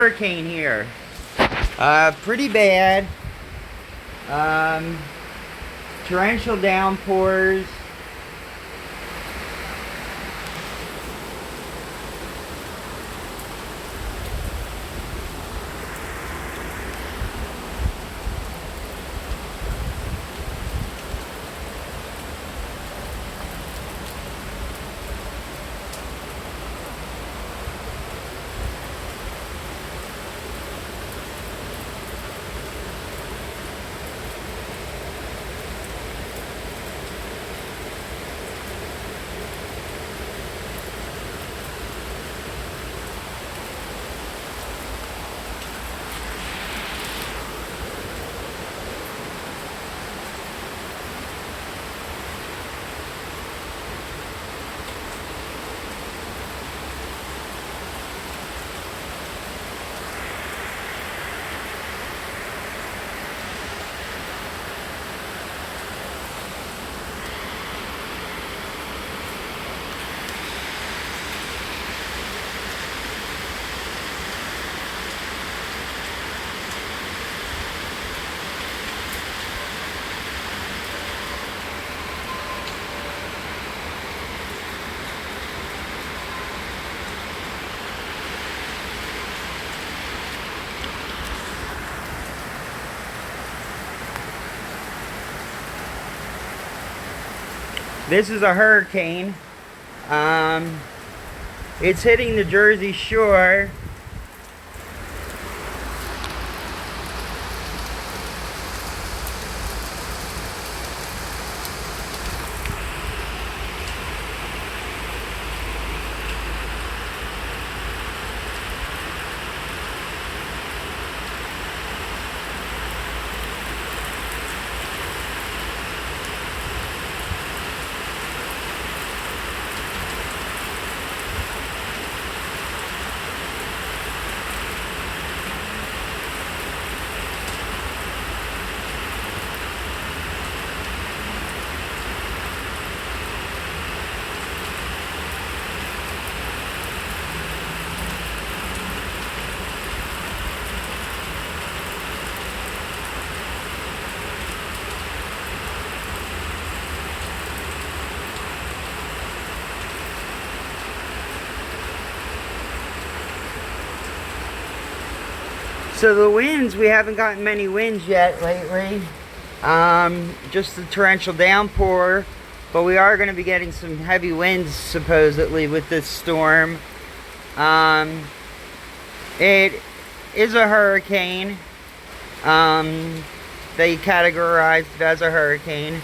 Hurricane here. Pretty bad. Torrential downpours. This is a hurricane. It's hitting the Jersey Shore. So the winds, we haven't gotten many winds yet lately. Just the torrential downpour, but we are going to be getting some heavy winds supposedly with this storm. It is a hurricane. They categorized it as a hurricane.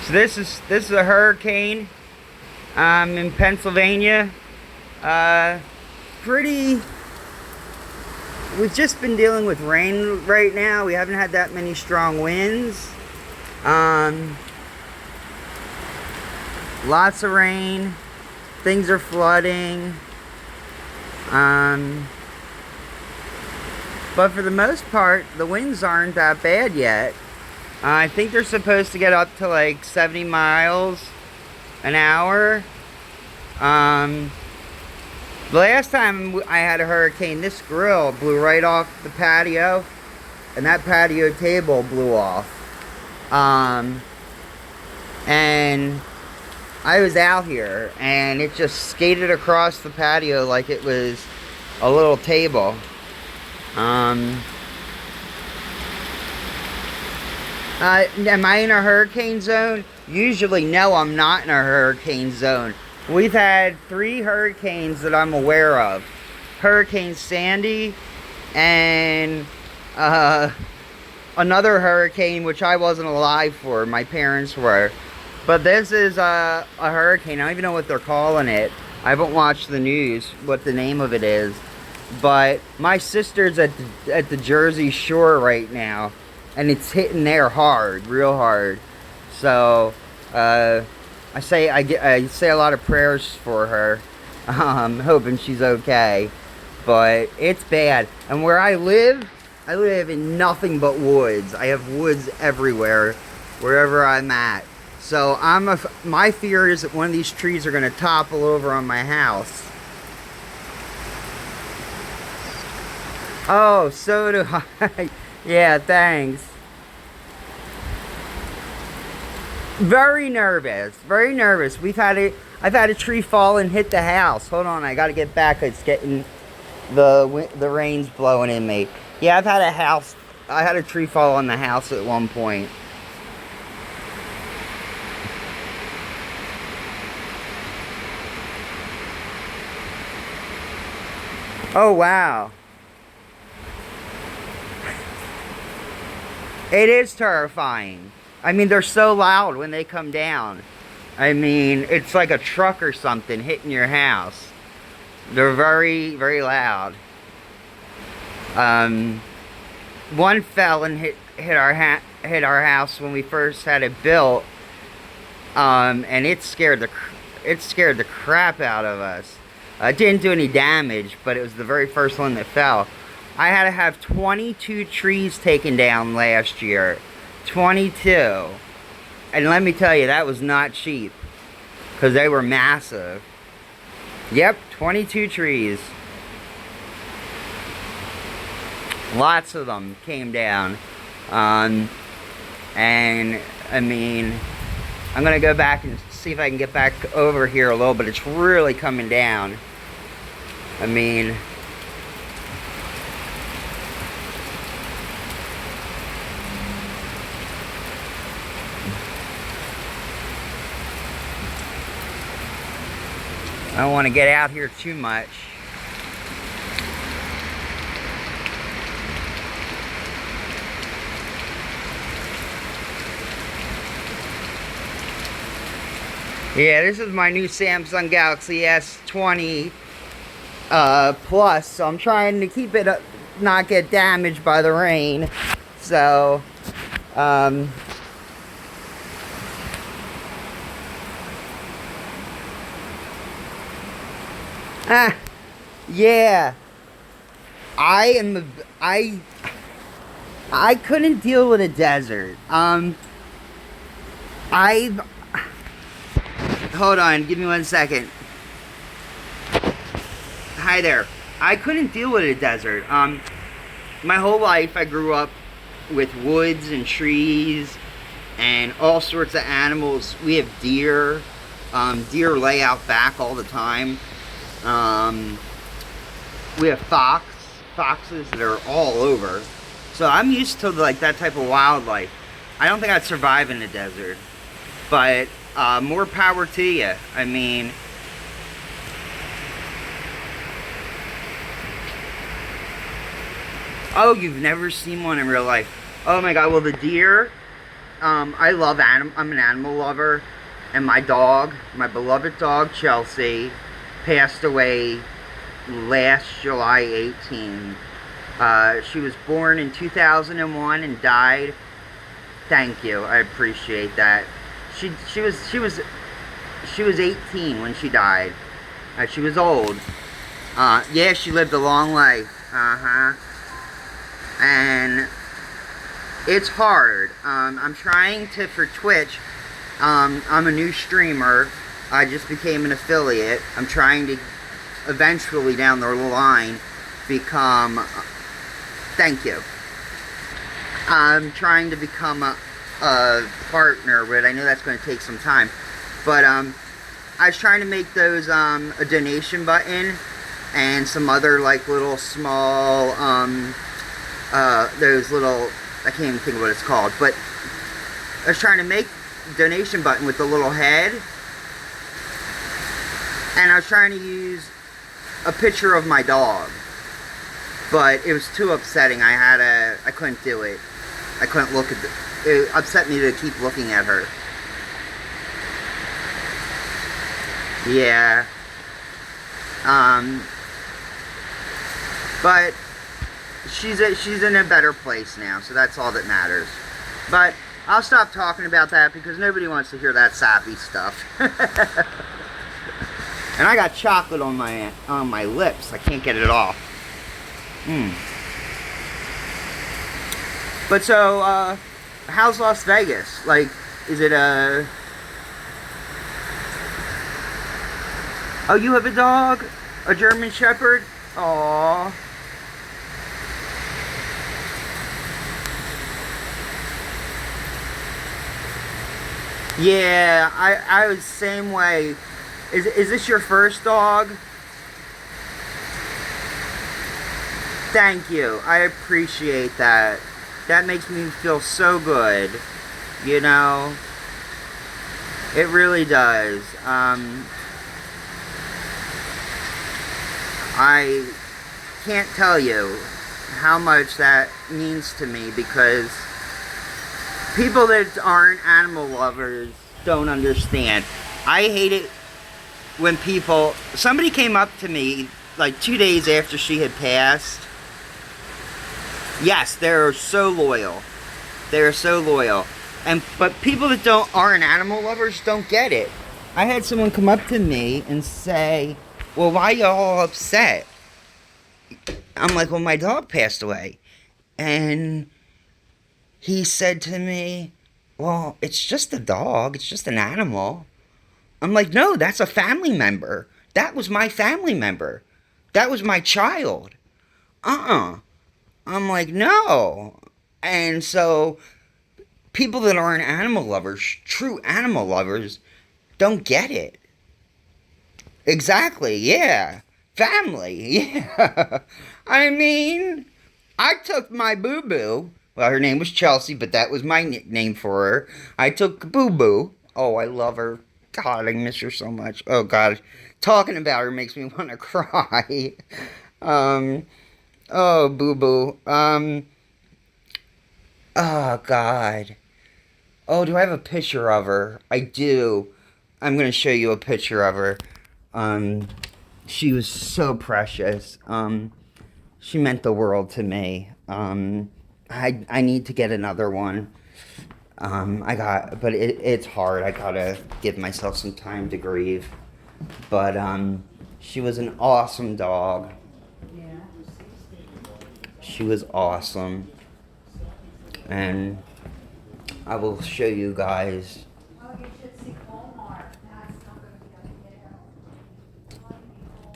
So this is a hurricane in Pennsylvania. We've just been dealing with rain right now. We haven't had that many strong winds. Lots of rain. Things are flooding. But for the most part, the winds aren't that bad yet. I think they're supposed to get up to like 70 miles an hour. The last time I had a hurricane, this grill blew right off the patio, and that patio table blew off. And I was out here, and it just skated across the patio like it was a little table. Am I in a hurricane zone? Usually, no, I'm not in a hurricane zone. We've had 3 hurricanes that I'm aware of. Hurricane Sandy and another hurricane which I wasn't alive for. My parents were. But this is a hurricane. I don't even know what they're calling it. I haven't watched the news, what the name of it is. But my sister's at the Jersey Shore right now. And it's hitting there hard, real hard. So, I say a lot of prayers for her, hoping she's okay, but it's bad. And where I live in nothing but woods. I have woods everywhere, wherever I'm at. So my fear is that one of these trees are going to topple over on my house. Oh, so do I. Yeah, thanks. Very nervous, very nervous. I've had a tree fall and hit the house. Hold on, I gotta get back. It's getting, the rain's blowing in me. Yeah, I had a tree fall on the house at one point. Oh, wow. It is terrifying. I mean, they're so loud when they come down. I mean, it's like a truck or something hitting your house. They're very, very loud. One fell and hit our house when we first had it built. And it scared the crap out of us. It didn't do any damage, but it was the very first one that fell. I had to have 22 trees taken down last year. 22. And let me tell you, that was not cheap. Because they were massive. Yep, 22 trees. Lots of them came down. And, I mean, I'm going to go back and see if I can get back over here a little bit. It's really coming down. I mean... I don't want to get out here too much. Yeah, this is my new Samsung Galaxy S20 Plus, so I'm trying to keep it not get damaged by the rain. So, yeah. I couldn't deal with a desert. Hold on, give me 1 second. Hi there. I couldn't deal with a desert. My whole life I grew up with woods and trees and all sorts of animals. We have deer. Deer lay out back all the time. We have foxes that are all over. So I'm used to like that type of wildlife. I don't think I'd survive in the desert. But more power to you. I mean, oh, you've never seen one in real life. Oh my god, well the deer, I love I'm an animal lover. And my dog, my beloved dog Chelsea, passed away last July 18. She was born in 2001 and died. Thank you, I appreciate that. She was 18 when she died. She was old. Yeah, she lived a long life. And it's hard. I'm trying to, for Twitch, I'm a new streamer. I just became an affiliate. I'm trying to eventually down the line become, thank you. I'm trying to become a partner, but I know that's going to take some time. But I was trying to make those a donation button and some other like little small those little, I can't even think of what it's called, but I was trying to make a donation button with the little head, and I was trying to use a picture of my dog, but it was too upsetting. I couldn't do it. I couldn't look at it upset me to keep looking at her. Yeah. But she's in a better place now, so that's all that matters. But I'll stop talking about that because nobody wants to hear that sappy stuff. And I got chocolate on my lips. I can't get it off. But so, how's Las Vegas? Like, is it a... Oh, you have a dog? A German Shepherd? Aww. Yeah, I was the same way. Is this your first dog? Thank you. I appreciate that. That makes me feel so good. You know? It really does. I can't tell you how much that means to me, because people that aren't animal lovers don't understand. I hate it when somebody came up to me like 2 days after she had passed. Yes, they're so loyal. They're so loyal. But people that aren't animal lovers don't get it. I had someone come up to me and say, well, why are you all upset? I'm like, well, my dog passed away. And he said to me, well, it's just a dog. It's just an animal. I'm like, no, that's a family member. That was my family member. That was my child. I'm like, no. And so people that aren't animal lovers, true animal lovers, don't get it. Exactly, yeah. Family, yeah. I mean, I took my boo-boo. Well, her name was Chelsea, but that was my nickname for her. I took Boo-Boo. Oh, I love her. God, I miss her so much. Oh, God. Talking about her makes me want to cry. Oh, Boo-Boo. Oh, God. Oh, do I have a picture of her? I do. I'm going to show you a picture of her. She was so precious. She meant the world to me. I need to get another one. But it's hard. I gotta give myself some time to grieve. But, she was an awesome dog. She was awesome. And I will show you guys.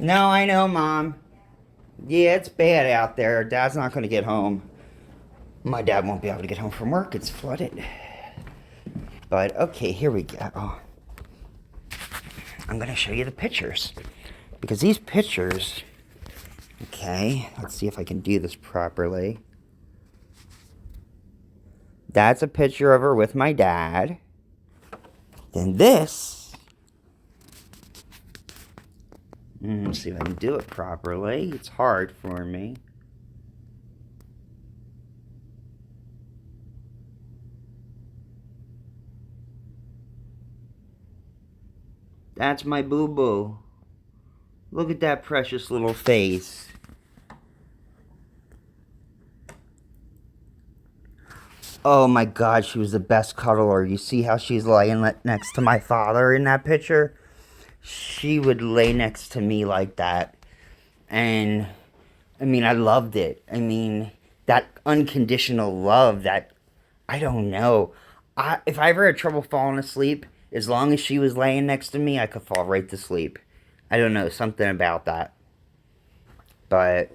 No, I know, Mom. Yeah, it's bad out there. Dad's not going to get home. My dad won't be able to get home from work. It's flooded. But, okay, here we go. I'm going to show you the pictures. Because these pictures... Okay, let's see if I can do this properly. That's a picture of her with my dad. Then this... Let's see if I can do it properly. It's hard for me. That's my boo-boo. Look at that precious little face. Oh my God, she was the best cuddler. You see how she's laying next to my father in that picture? She would lay next to me like that. And, I mean, I loved it. I mean, that unconditional love that, I don't know. If I ever had trouble falling asleep, as long as she was laying next to me, I could fall right to sleep. I don't know, something about that. but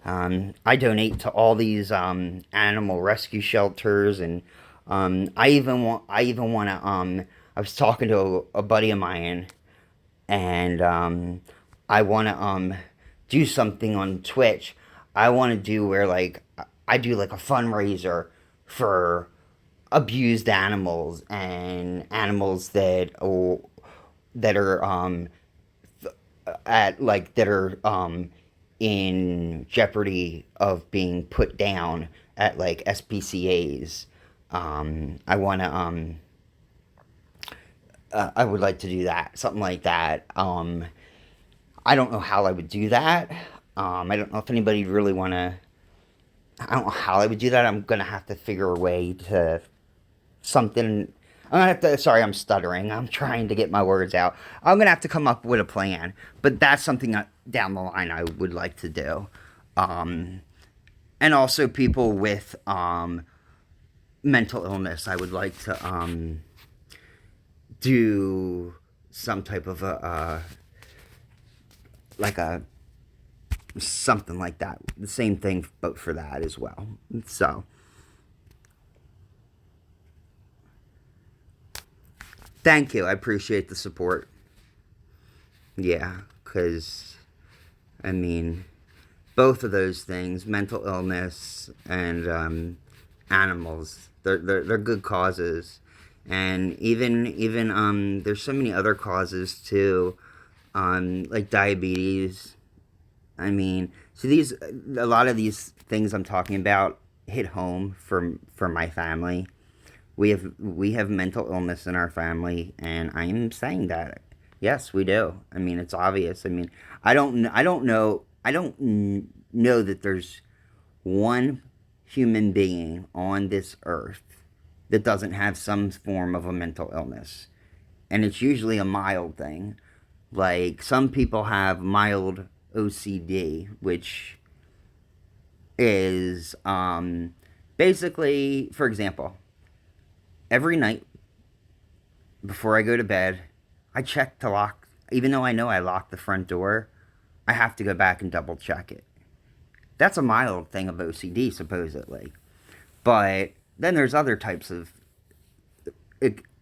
I donate to all these animal rescue shelters, and I even want to. I was talking to a buddy of mine, and I want to do something on Twitch. I want to do where like I do like a fundraiser for abused animals and animals that are at like that are in jeopardy of being put down at like SPCA's. I want to I would like to do that, something like that. I don't know how I would do that. I don't know if anybody really want to. I don't know how I would do that. I'm gonna have to figure a way to something. I'm gonna have to. Sorry, I'm stuttering. I'm trying to get my words out. I'm gonna have to come up with a plan. But that's something that down the line I would like to do. And also people with mental illness. I would like to do some type of a like a something like that. The same thing, but for that as well. So, thank you. I appreciate the support. Yeah, because, I mean, both of those things, mental illness and animals, they're good causes. And even there's so many other causes too, like diabetes. I mean, so a lot of these things I'm talking about hit home for my family. We have mental illness in our family, and I am saying that. Yes, we do. I mean, it's obvious. I mean, I don't know that there's one human being on this earth that doesn't have some form of a mental illness. And it's usually a mild thing. Like, some people have mild OCD, which is basically, for example, every night before I go to bed, I check to lock, even though I know I locked the front door, I have to go back and double check it. That's a mild thing of OCD, supposedly. But then there's other types of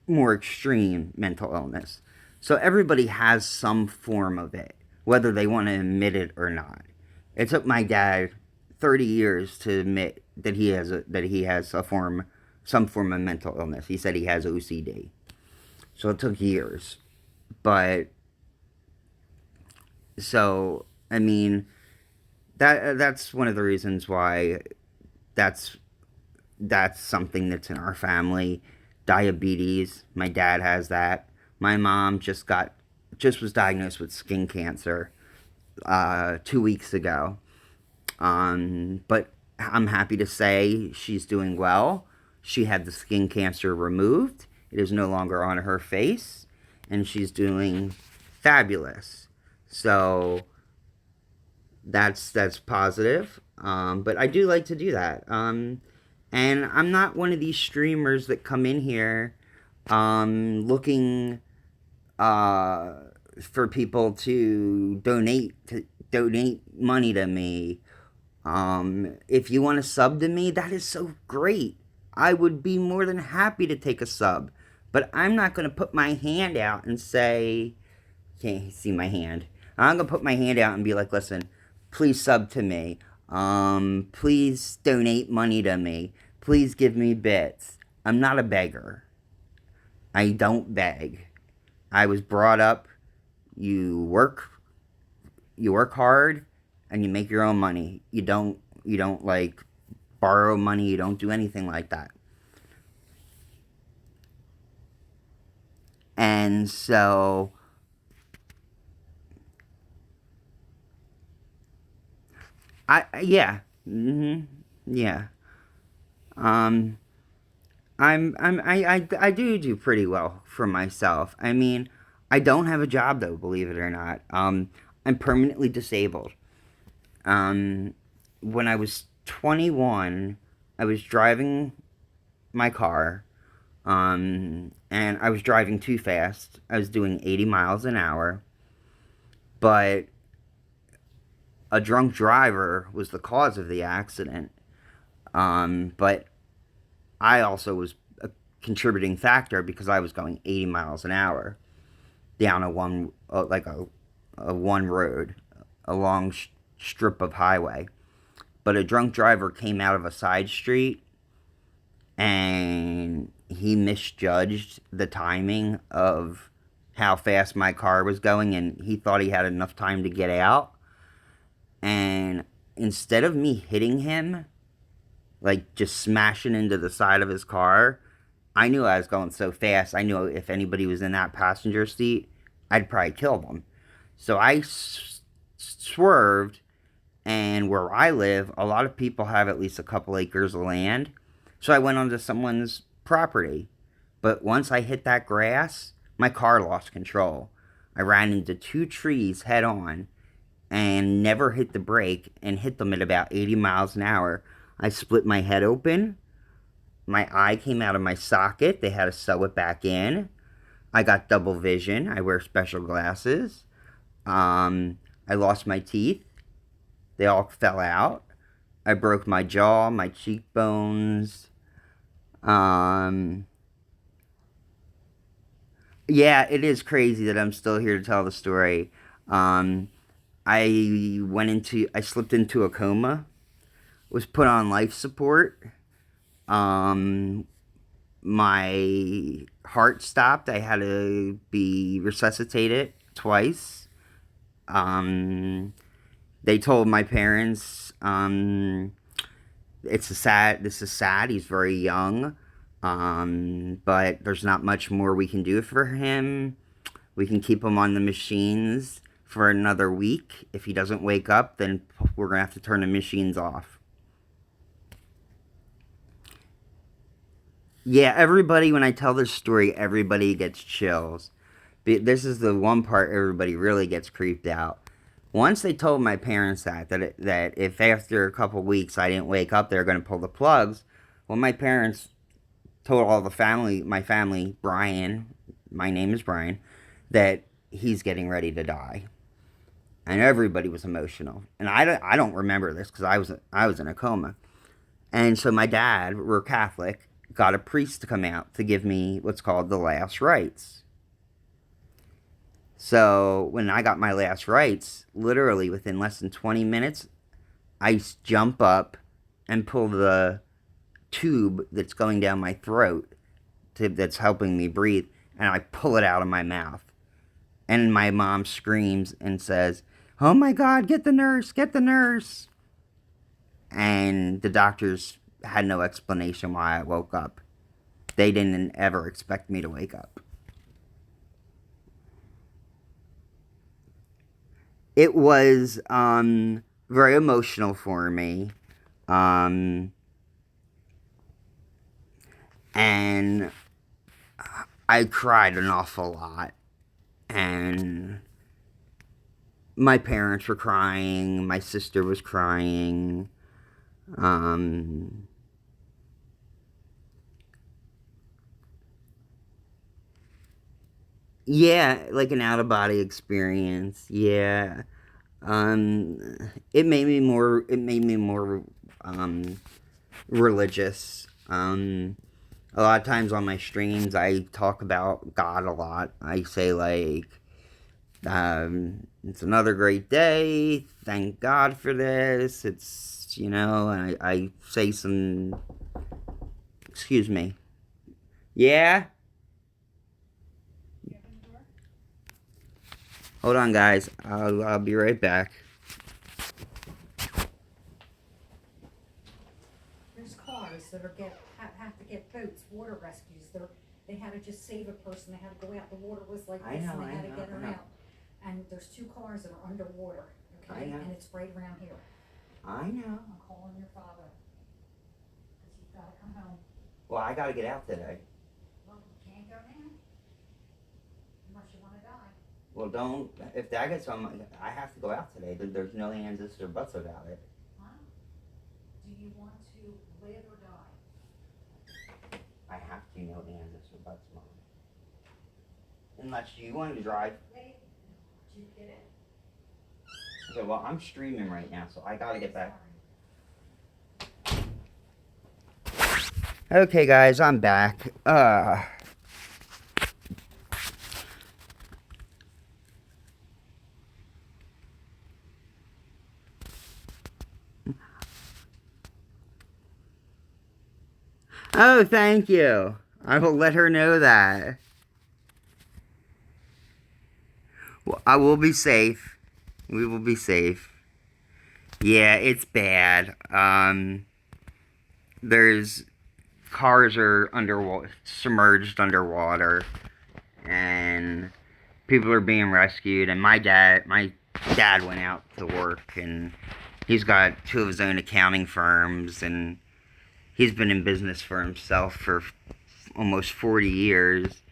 more extreme mental illness. So everybody has some form of it, whether they want to admit it or not. It took my dad 30 years to admit that he has some form of mental illness. He said he has OCD. So it took years. But so I mean that's one of the reasons why that's something that's in our family. Diabetes, my dad has that. My mom just was diagnosed with skin cancer 2 weeks ago. But I'm happy to say she's doing well. She had the skin cancer removed. It is no longer on her face, and she's doing fabulous. So that's positive. But I do like to do that. And I'm not one of these streamers that come in here looking for people to donate money to me. If you want to sub to me, that is so great. I would be more than happy to take a sub. But I'm not going to put my hand out and say, can't you see my hand? I'm going to put my hand out and be like, listen, please sub to me. Please donate money to me. Please give me bits. I'm not a beggar. I don't beg. I was brought up, you work hard, and you make your own money. You don't like borrow money. You don't do anything like that. And so yeah. Yeah. I do pretty well for myself. I mean, I don't have a job though, believe it or not. I'm permanently disabled. When I was 21, I was driving my car, and I was driving too fast. I was doing 80 miles an hour, but a drunk driver was the cause of the accident. But I also was a contributing factor because I was going 80 miles an hour down a one road, a long strip of highway. But a drunk driver came out of a side street and he misjudged the timing of how fast my car was going, and he thought he had enough time to get out. And instead of me hitting him, like just smashing into the side of his car, I knew I was going so fast. I knew if anybody was in that passenger seat, I'd probably kill them. So I swerved, and where I live, a lot of people have at least a couple acres of land. So I went onto someone's property. But once I hit that grass, my car lost control. I ran into 2 trees head on and never hit the brake and hit them at about 80 miles an hour. I split my head open. My eye came out of my socket. They had to sew it back in. I got double vision. I wear special glasses. I lost my teeth. They all fell out. I broke my jaw, my cheekbones. Yeah, it is crazy that I'm still here to tell the story. I slipped into a coma, was put on life support. My heart stopped. I had to be resuscitated twice. They told my parents, this is sad. He's very young. But there's not much more we can do for him. We can keep him on the machines for another week. If he doesn't wake up, then we're going to have to turn the machines off. Yeah, everybody, when I tell this story, everybody gets chills. This is the one part everybody really gets creeped out. Once they told my parents that if after a couple weeks I didn't wake up, they're going to pull the plugs. Well, my parents told all my family, Brian, my name is Brian, that he's getting ready to die. And everybody was emotional. And I don't remember this because I was in a coma. And so my dad, we're Catholic, got a priest to come out to give me what's called the last rites. So when I got my last rites, literally within less than 20 minutes, I jump up and pull the tube that's going down my throat that's helping me breathe, and I pull it out of my mouth. And my mom screams and says, "Oh my God, get the nurse, get the nurse." And the doctors had no explanation why I woke up. They didn't ever expect me to wake up. It was very emotional for me. And I cried an awful lot. And my parents were crying. My sister was crying. Yeah, like an out-of-body experience. Yeah. It made me more religious. A lot of times on my streams, I talk about God a lot. I say, like, it's another great day. Thank God for this. It's, and I say some, excuse me. Yeah? Hold on, guys. I'll be right back. There's cars that have to get boats, water rescues. They had to just save a person. They had to go out. The water was like this, and they had to get her out. And there's 2 cars that are underwater. Okay, and it's right around here. I know. I'm calling your father because you've got to come home. Well, I got to get out today. Well, you can't go now unless you want to die. Well, don't. If Dad gets home, I have to go out today. There's no ands, ifs, or buts about it. Huh? Do you want to live or die? I have to, no ands, ifs, or buts, Mom. Unless you want to drive. Wait. Did you get it? Okay, well, I'm streaming right now, so I gotta get back. Okay, guys, I'm back. Oh, thank you. I will let her know that. Well, I will be safe. We will be safe. Yeah, it's bad. There's cars are underwater, submerged underwater, and people are being rescued. And my dad went out to work, and he's got 2 of his own accounting firms, and he's been in business for himself for almost 40 years.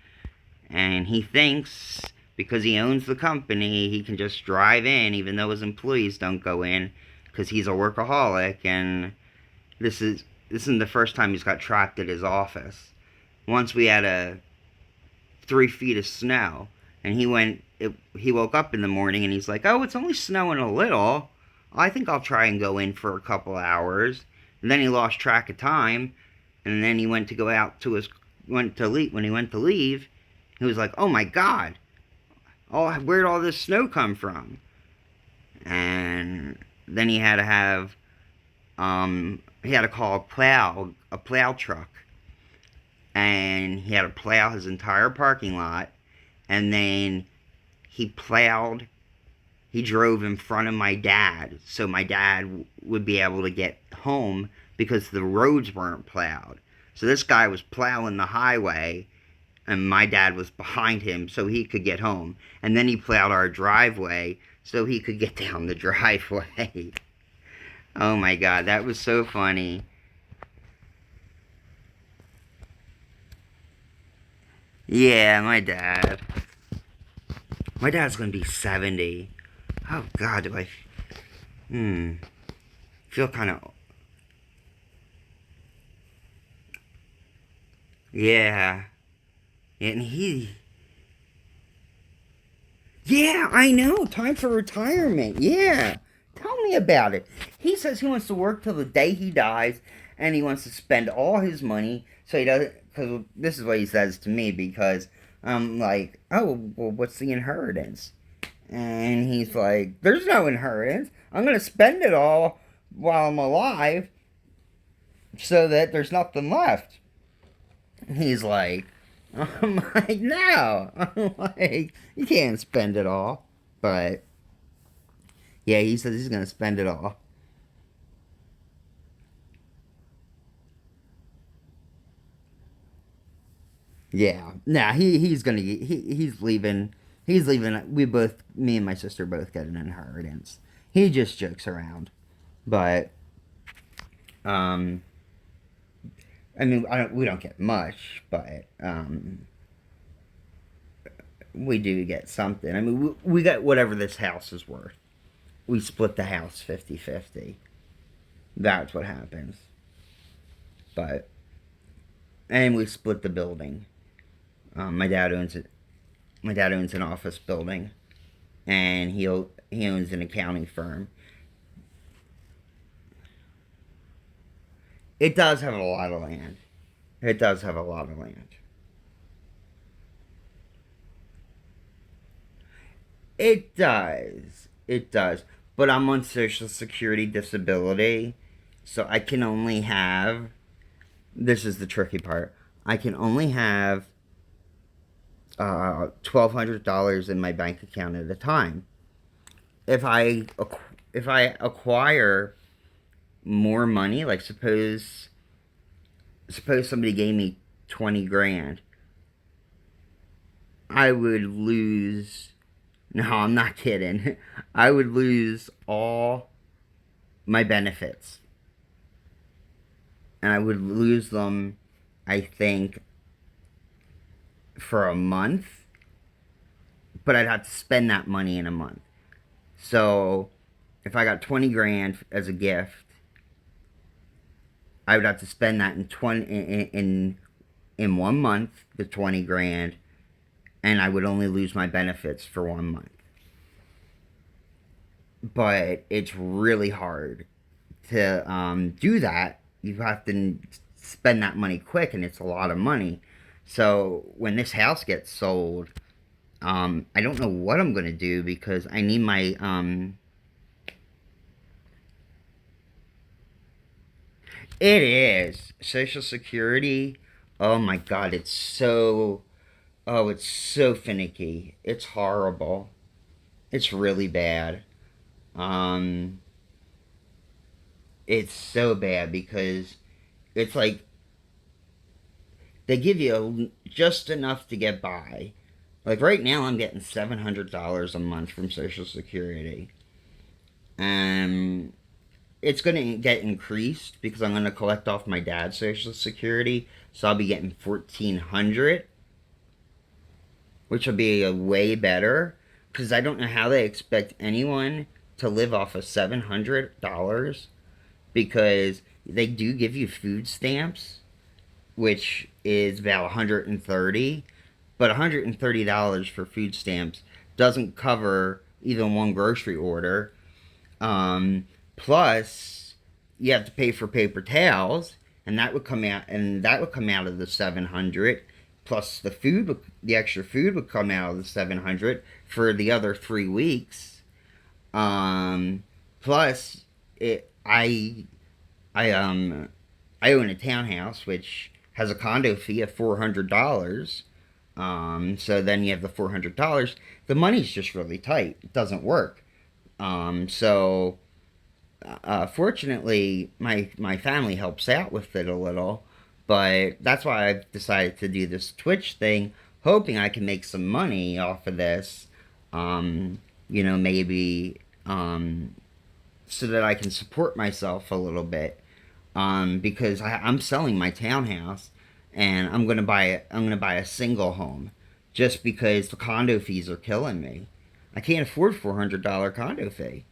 And he thinks because he owns the company, he can just drive in, even though his employees don't go in, because he's a workaholic. And this isn't the first time he's got trapped at his office. Once we had 3 feet of snow, and he woke up in the morning and he's like, "Oh, it's only snowing a little. I think I'll try and go in for a couple hours." And then he lost track of time, and then he went to go out to his went to leave. When he went to leave, he was like, "Oh my God! Oh, where'd all this snow come from?" And then he had to have he had to call a plow truck, and he had to plow his entire parking lot, and then he drove in front of my dad, so my dad would be able to get home because the roads weren't plowed. So this guy was plowing the highway, and my dad was behind him so he could get home. And then he plowed our driveway so he could get down the driveway. Oh my God, that was so funny. Yeah, my dad. My dad's gonna be 70. Oh God, do I feel kind of... Yeah. And yeah, I know. Time for retirement. Yeah. Tell me about it. He says he wants to work till the day he dies, and he wants to spend all his money so he doesn't... Because this is what he says to me, because I'm like, "Oh, well, what's the inheritance?" And he's like, "There's no inheritance. I'm going to spend it all while I'm alive so that there's nothing left." He's like, I'm like, "No." I'm like, "You can't spend it all." But, yeah, he says he's going to spend it all. Yeah. Nah, he's going to, he's leaving. He's leaving. Me and my sister both get an inheritance. He just jokes around. But, I mean, we don't get much, but, we do get something. I mean, we got whatever this house is worth. We split the house 50-50. That's what happens. But, and we split the building. My dad owns it. My dad owns an office building, and he owns an accounting firm. It does have a lot of land. It does have a lot of land. It does. It does. But I'm on Social Security disability, so I can only have... This is the tricky part. I can only have $1,200 in my bank account at a time. If I acquire more money, like suppose somebody gave me 20 grand, I would lose... No, I'm not kidding. I would lose all my benefits. And I would lose them, I think, for a month. But I'd have to spend that money in a month. So, if I got 20 grand as a gift, I would have to spend that in 1 month, the 20 grand, and I would only lose my benefits for 1 month. but it's really hard to do that. You have to spend that money quick, and it's a lot of money. So when this house gets sold, I don't know what I'm gonna do because I need my It is Social Security. Oh my God, it's so. Oh, it's so finicky. It's horrible. It's really bad. Um, it's so bad because it's like they give you just enough to get by. Like right now, I'm getting $700 a month from Social Security, and it's going to get increased because I'm going to collect off my dad's Social Security, so I'll be getting 1,400, which will be a way better. Because I don't know how they expect anyone to live off of $700 because they do give you food stamps, which is about 130, but $130 for food stamps doesn't cover even one grocery order. Plus, you have to pay for paper towels, and that would come out of the 700. Plus, the extra food would come out of the 700 for the other 3 weeks. Plus, it I own a townhouse which has a condo fee of $400. So then you have the $400. The money's just really tight. It doesn't work. So fortunately, my family helps out with it a little, but that's why I've decided to do this Twitch thing, hoping I can make some money off of this. Maybe so that I can support myself a little bit. Because I'm selling my townhouse, and I'm gonna buy a single home, just because the condo fees are killing me. I can't afford $400 condo fee.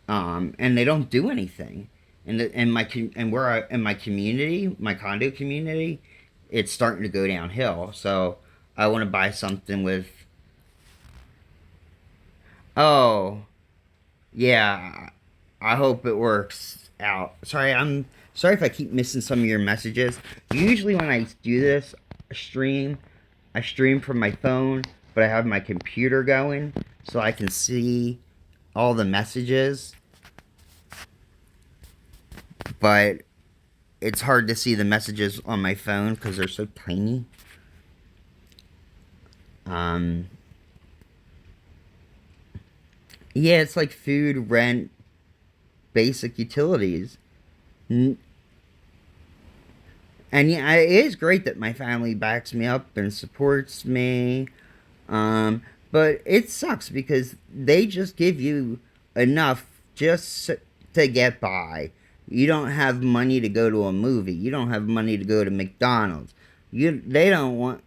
And they don't do anything. And where in my community, my condo community, it's starting to go downhill. So I want to buy something with. Oh, yeah. I hope it works out. I'm sorry if I keep missing some of your messages. Usually when I do this I stream from my phone, but I have my computer going so I can see all the messages. But it's hard to see the messages on my phone because they're so tiny. Um, yeah, it's like food, rent, basic utilities. And yeah, it is great that my family backs me up and supports me. Um, but it sucks because they just give you enough just to get by. You don't have money to go to a movie. You don't have money to go to McDonald's. They don't want,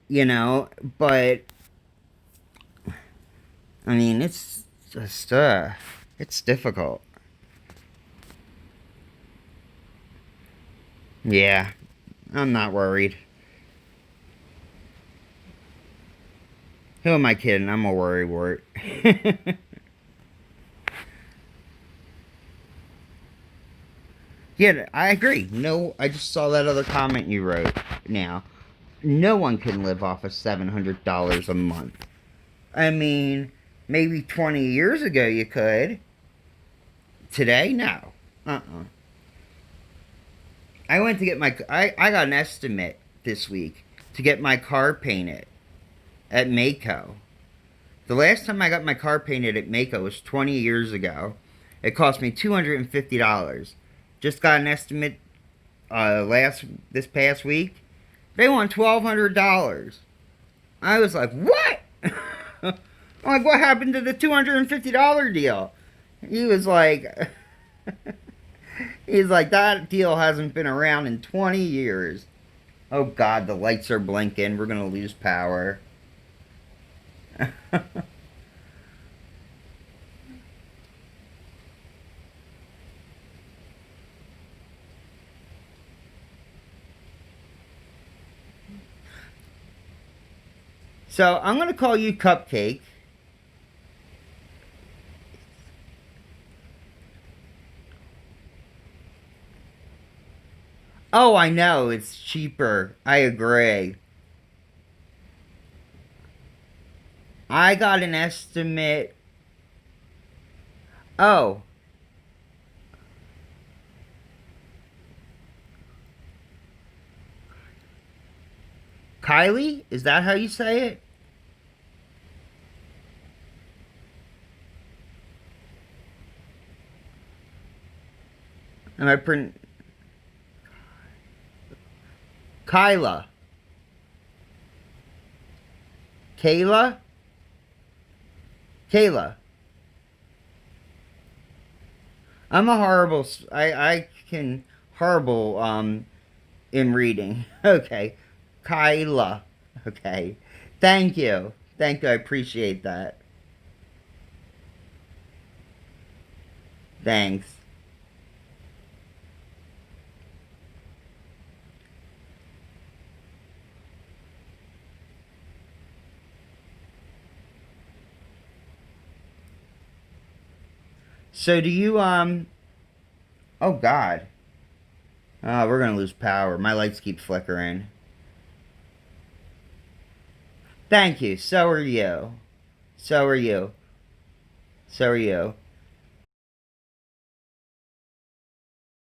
but I mean, it's just, it's difficult. Yeah, I'm not worried. Who am I kidding? I'm a worrywart. Yeah, I agree. No, I just saw that other comment you wrote now. No one can live off of $700 a month. I mean, maybe 20 years ago you could. Today, no. I went to get I got an estimate this week to get my car painted at Maaco. The last time I got my car painted at Maaco was 20 years ago. It cost me $250. Just got an estimate this past week. They want $1,200. I was like, what? I'm like, what happened to the $250 deal? He was like, he's like, that deal hasn't been around in 20 years. Oh God, the lights are blinking. We're gonna lose power. So I'm gonna call you Cupcake. Oh, I know. It's cheaper. I agree. I got an estimate. Oh. Kylie? Is that how you say it? Am I Kyla? Kayla? Kayla. I'm a horrible. I can horrible in reading. Okay, Kyla. Okay, thank you. Thank you. I appreciate that. Thanks. So do you Oh God. Oh, we're gonna lose power. My lights keep flickering. Thank you. So are you. So are you. So are you.